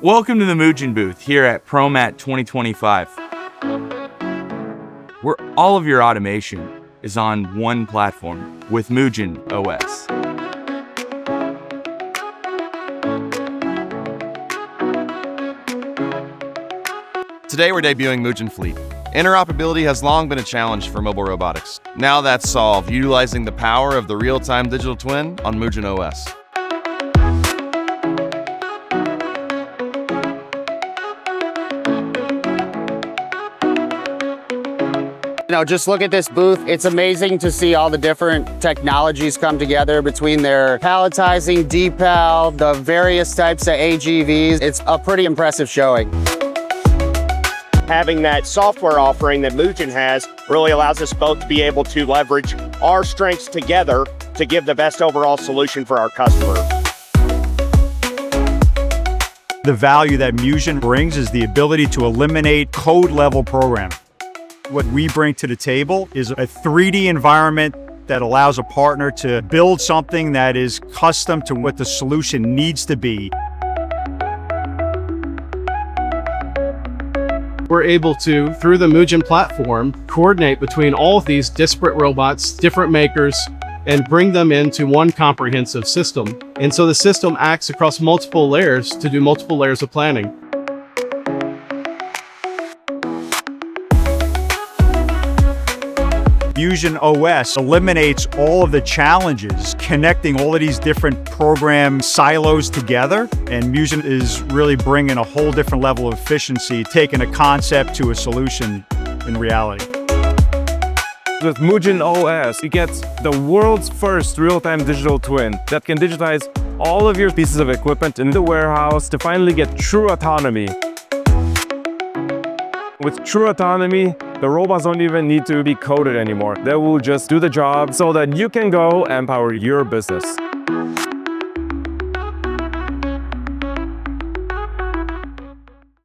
Welcome to the Mujin booth here at ProMat 2025, where all of your automation is on one platform with MujinOS. Today we're debuting MujinFleet. Interoperability has long been a challenge for mobile robotics. Now that's solved, utilizing the power of the real-time digital twin on MujinOS. Just look at this booth. It's amazing to see all the different technologies come together between their palletizing, depal, the various types of AGVs. It's a pretty impressive showing. Having that software offering that Mujin has really allows us both to be able to leverage our strengths together to give the best overall solution for our customer. The value that Mujin brings is the ability to eliminate code-level programming. What we bring to the table is a 3D environment that allows a partner to build something that is custom to what the solution needs to be. We're able to, through the Mujin platform, coordinate between all of these disparate robots, different makers, and bring them into one comprehensive system. And so the system acts across multiple layers to do multiple layers of planning. MujinOS eliminates all of the challenges connecting all of these different program silos together, and Mujin is really bringing a whole different level of efficiency, taking a concept to a solution in reality. With MujinOS, you get the world's first real-time digital twin that can digitize all of your pieces of equipment in the warehouse to finally get true autonomy. With true autonomy, the robots don't even need to be coded anymore. They will just do the job so that you can go and power your business.